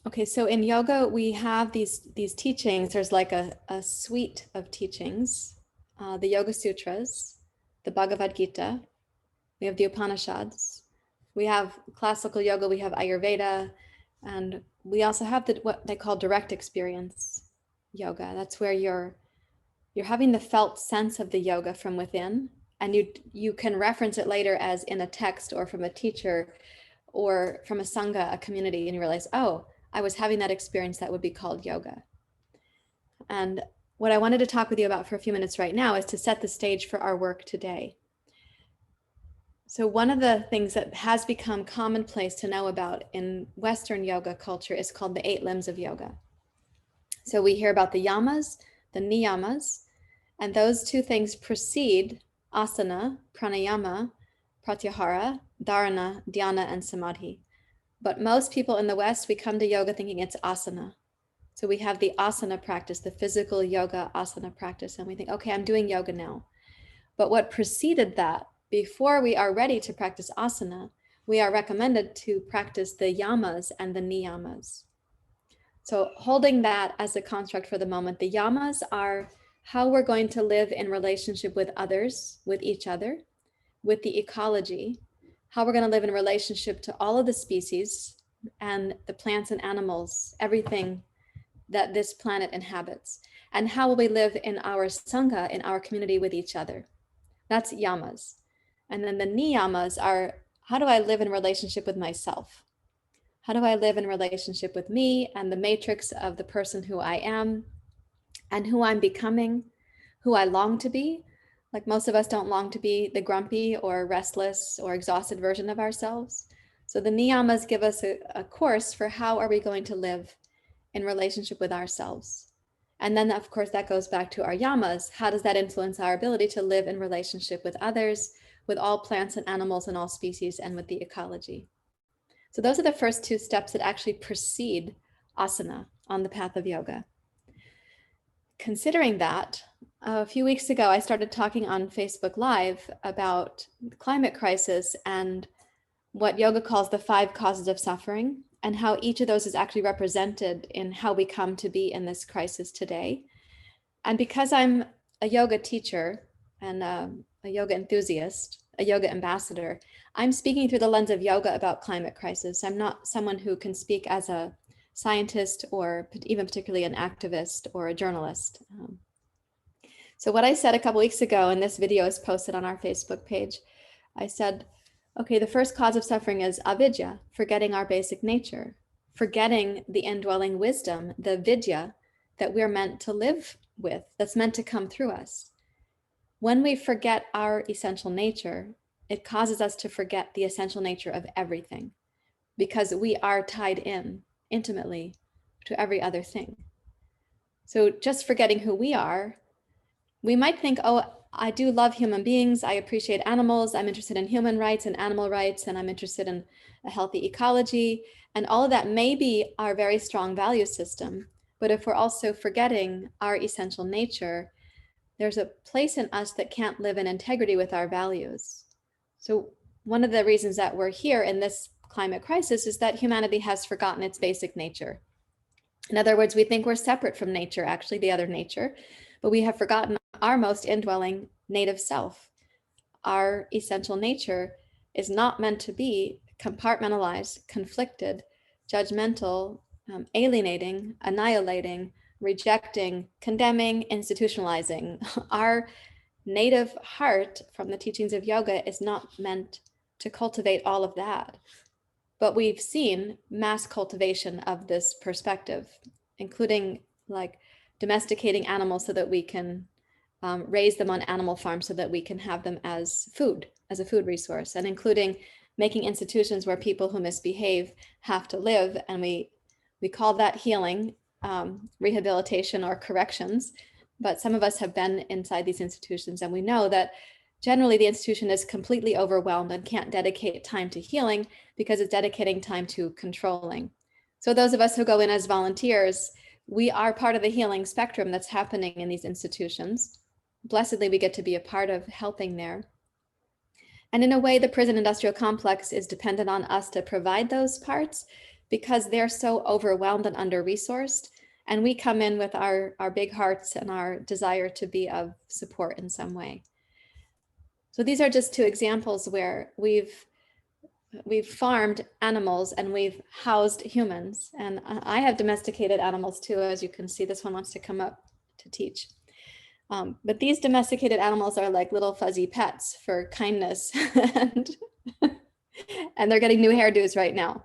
Okay, so in yoga, we have these teachings. There's like a suite of teachings, the Yoga Sutras, the Bhagavad Gita, we have the Upanishads, we have classical yoga, we have Ayurveda, and we also have what they call direct experience yoga. That's where you're having the felt sense of the yoga from within, and you can reference it later as in a text or from a teacher or from a sangha, a community, and you realize, oh, I was having that experience that would be called yoga. And what I wanted to talk with you about for a few minutes right now is to set the stage for our work today. So one of the things that has become commonplace to know about in Western yoga culture is called the 8 limbs of yoga. So we hear about the yamas, the niyamas, and those two things precede asana, pranayama, pratyahara, dharana, dhyana, and samadhi. But most people in the West, we come to yoga thinking it's asana. So we have the asana practice, the physical yoga asana practice, and we think, okay, I'm doing yoga now. But what preceded that, before we are ready to practice asana, we are recommended to practice the yamas and the niyamas. So holding that as a construct for the moment, the yamas are how we're going to live in relationship with others, with each other, with the ecology, how we're going to live in relationship to all of the species and the plants and animals, everything that this planet inhabits, and how will we live in our sangha, in our community with each other. That's yamas. And then the niyamas are, how do I live in relationship with myself? How do I live in relationship with me and the matrix of the person who I am and who I'm becoming, who I long to be? Like most of us don't long to be the grumpy or restless or exhausted version of ourselves. So the niyamas give us a course for how are we going to live in relationship with ourselves. And then, of course, that goes back to our yamas. How does that influence our ability to live in relationship with others, with all plants and animals and all species, and with the ecology? So those are the first 2 steps that actually precede asana on the path of yoga. Considering that, a few weeks ago, I started talking on Facebook Live about the climate crisis and what yoga calls the 5 causes of suffering, and how each of those is actually represented in how we come to be in this crisis today. And because I'm a yoga teacher and a yoga enthusiast, a yoga ambassador, I'm speaking through the lens of yoga about climate crisis. I'm not someone who can speak as a scientist or even particularly an activist or a journalist. So what I said a couple weeks ago, and this video is posted on our Facebook page, I said, okay, the first cause of suffering is avidya, forgetting our basic nature, forgetting the indwelling wisdom, the vidya that we're meant to live with, that's meant to come through us. When we forget our essential nature, it causes us to forget the essential nature of everything, because we are tied in intimately to every other thing. So just forgetting who we are, we might think, oh, I do love human beings. I appreciate animals. I'm interested in human rights and animal rights, and I'm interested in a healthy ecology. And all of that may be our very strong value system. But if we're also forgetting our essential nature, there's a place in us that can't live in integrity with our values. So one of the reasons that we're here in this climate crisis is that humanity has forgotten its basic nature. In other words, we think we're separate from nature, actually the other nature, but we have forgotten our most indwelling native self. Our essential nature is not meant to be compartmentalized, conflicted, judgmental, alienating, annihilating, rejecting, condemning, institutionalizing. Our native heart from the teachings of yoga is not meant to cultivate all of that. But we've seen mass cultivation of this perspective, including like domesticating animals so that we can raise them on animal farms so that we can have them as food, as a food resource, and including making institutions where people who misbehave have to live. And we call that healing, rehabilitation, or corrections. But some of us have been inside these institutions, and we know that generally the institution is completely overwhelmed and can't dedicate time to healing because it's dedicating time to controlling. So those of us who go in as volunteers, we are part of the healing spectrum that's happening in these institutions. Blessedly, we get to be a part of helping there. And in a way, the prison industrial complex is dependent on us to provide those parts, because they're so overwhelmed and under-resourced. And we come in with our big hearts and our desire to be of support in some way. So these are just two examples where we've farmed animals and we've housed humans. And I have domesticated animals too, as you can see. This one wants to come up to teach. But these domesticated animals are like little fuzzy pets for kindness. And they're getting new hairdos right now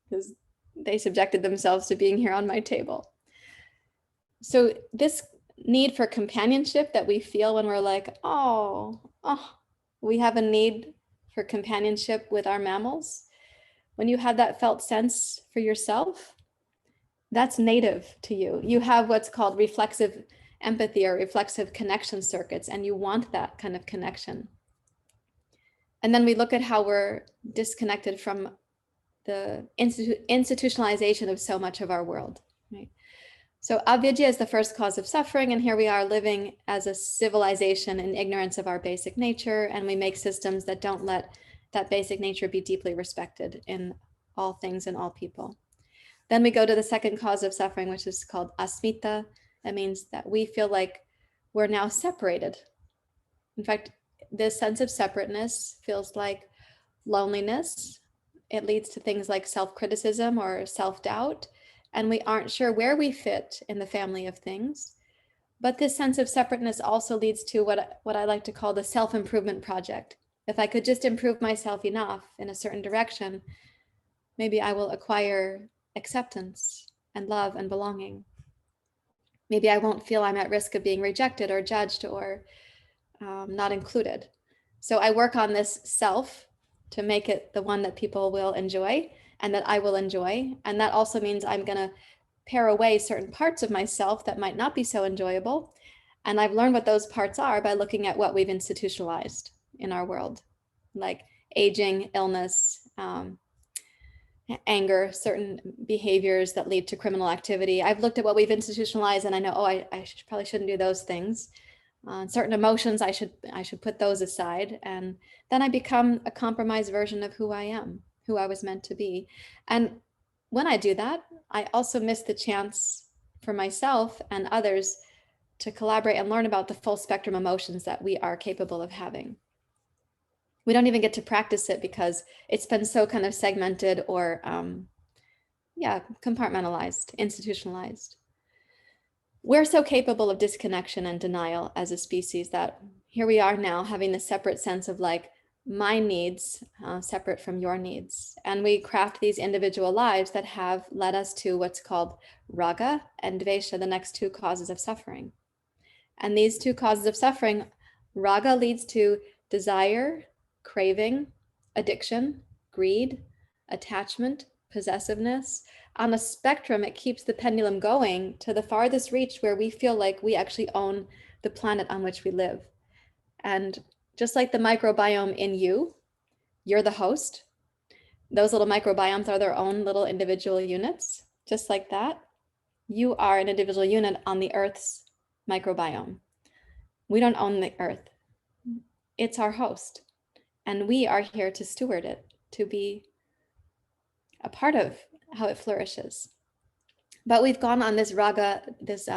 because they subjected themselves to being here on my table. So this need for companionship that we feel when we're like, oh, we have a need for companionship with our mammals. When you have that felt sense for yourself, that's native to you. You have what's called reflexive empathy or reflexive connection circuits, and you want that kind of connection. And then we look at how we're disconnected from the institutionalization of so much of our world, right? So avidya is the first cause of suffering, and here we are living as a civilization in ignorance of our basic nature, and we make systems that don't let that basic nature be deeply respected in all things and all people. Then we go to the second cause of suffering, which is called asmita. That means that we feel like we're now separated. In fact, this sense of separateness feels like loneliness. It leads to things like self-criticism or self-doubt, and we aren't sure where we fit in the family of things. But this sense of separateness also leads to what I like to call the self-improvement project. If I could just improve myself enough in a certain direction, maybe I will acquire acceptance and love and belonging. Maybe I won't feel I'm at risk of being rejected or judged or not included. So I work on this self to make it the one that people will enjoy and that I will enjoy. And that also means I'm going to pare away certain parts of myself that might not be so enjoyable. And I've learned what those parts are by looking at what we've institutionalized in our world, like aging, illness, anger, certain behaviors that lead to criminal activity. I've looked at what we've institutionalized and I know, I probably shouldn't do those things. Certain emotions, I should put those aside. And then I become a compromised version of who I am, who I was meant to be. And when I do that, I also miss the chance for myself and others to collaborate and learn about the full spectrum emotions that we are capable of having. We don't even get to practice it because it's been so kind of segmented or compartmentalized, institutionalized. We're so capable of disconnection and denial as a species that here we are now having this separate sense of like my needs separate from your needs. And we craft these individual lives that have led us to what's called raga and dvesha, the next two causes of suffering. And these two causes of suffering, raga leads to desire, craving, addiction, greed, attachment, possessiveness. On a spectrum, it keeps the pendulum going to the farthest reach where we feel like we actually own the planet on which we live. And just like the microbiome in you, you're the host. Those little microbiomes are their own little individual units. Just like that, you are an individual unit on the Earth's microbiome. We don't own the Earth. It's our host. And we are here to steward it, to be a part of how it flourishes. But we've gone on this raga, this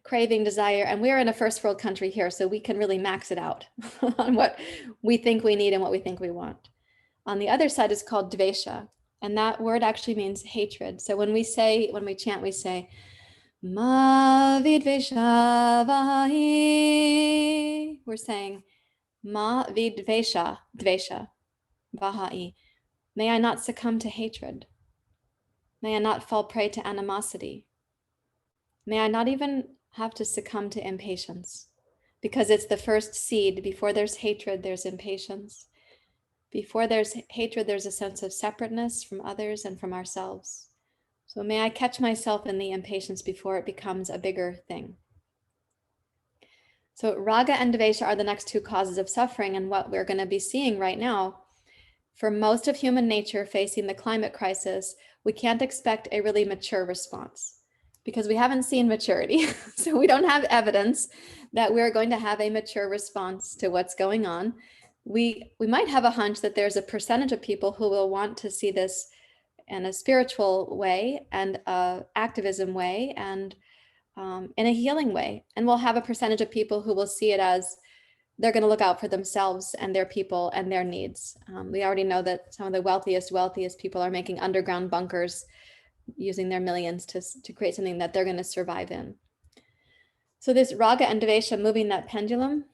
craving, desire, and we're in a first world country here, so we can really max it out on what we think we need and what we think we want. On the other side is called dvesha, and that word actually means hatred. So when we chant, we say, Ma vidvesha vahi. We're saying, Ma vidvesha, dvesha, vahai. May I not succumb to hatred. May I not fall prey to animosity. May I not even have to succumb to impatience, because it's the first seed. Before there's hatred, there's impatience. Before there's hatred, there's a sense of separateness from others and from ourselves. So may I catch myself in the impatience before it becomes a bigger thing. So raga and dvesha are the next two causes of suffering, and what we're going to be seeing right now. For most of human nature facing the climate crisis, we can't expect a really mature response because we haven't seen maturity. So we don't have evidence that we're going to have a mature response to what's going on. We might have a hunch that there's a percentage of people who will want to see this in a spiritual way and a activism way and in a healing way. And we'll have a percentage of people who will see it as they're going to look out for themselves and their people and their needs. We already know that some of the wealthiest people are making underground bunkers using their millions to create something that they're going to survive in. So this raga and dvesha, moving that pendulum,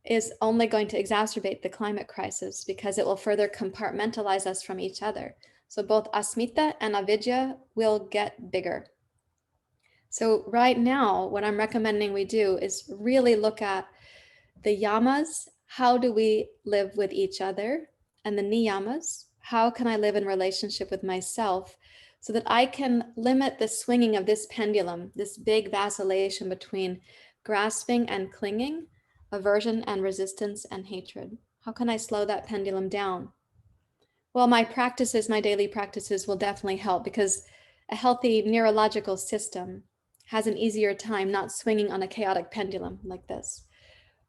is only going to exacerbate the climate crisis because it will further compartmentalize us from each other. So both asmita and avidya will get bigger. So right now, what I'm recommending we do is really look at the yamas, how do we live with each other? And the niyamas, how can I live in relationship with myself so that I can limit the swinging of this pendulum, this big vacillation between grasping and clinging, aversion and resistance and hatred? How can I slow that pendulum down? Well, my daily practices will definitely help because a healthy neurological system has an easier time not swinging on a chaotic pendulum like this.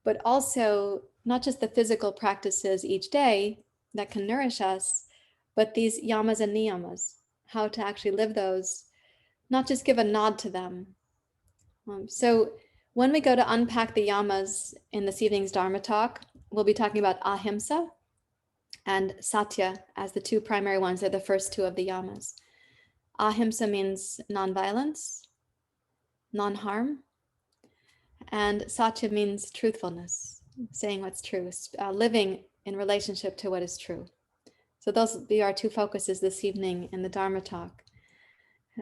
But also not just the physical practices each day that can nourish us, but these yamas and niyamas, how to actually live those, not just give a nod to them. So when we go to unpack the yamas in this evening's Dharma talk, we'll be talking about ahimsa and satya as the two primary ones. They're the first two of the yamas. Ahimsa means nonviolence, non-harm, and satya means truthfulness, saying what's true, living in relationship to what is true. So those will be our two focuses this evening in the Dharma talk.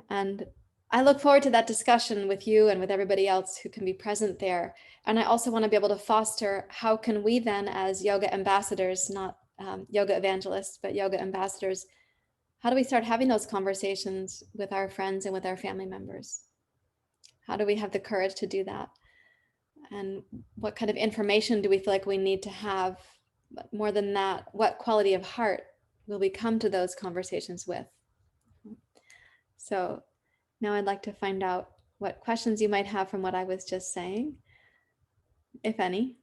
And I look forward to that discussion with you and with everybody else who can be present there. And I also want to be able to foster how can we then, as yoga ambassadors, not yoga evangelists, but yoga ambassadors, how do we start having those conversations with our friends and with our family members? How do we have the courage to do that? And what kind of information do we feel like we need to have? But more than that, what quality of heart will we come to those conversations with? So now I'd like to find out what questions you might have from what I was just saying, if any.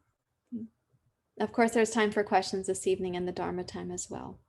Of course, there's time for questions this evening in the Dharma time as well.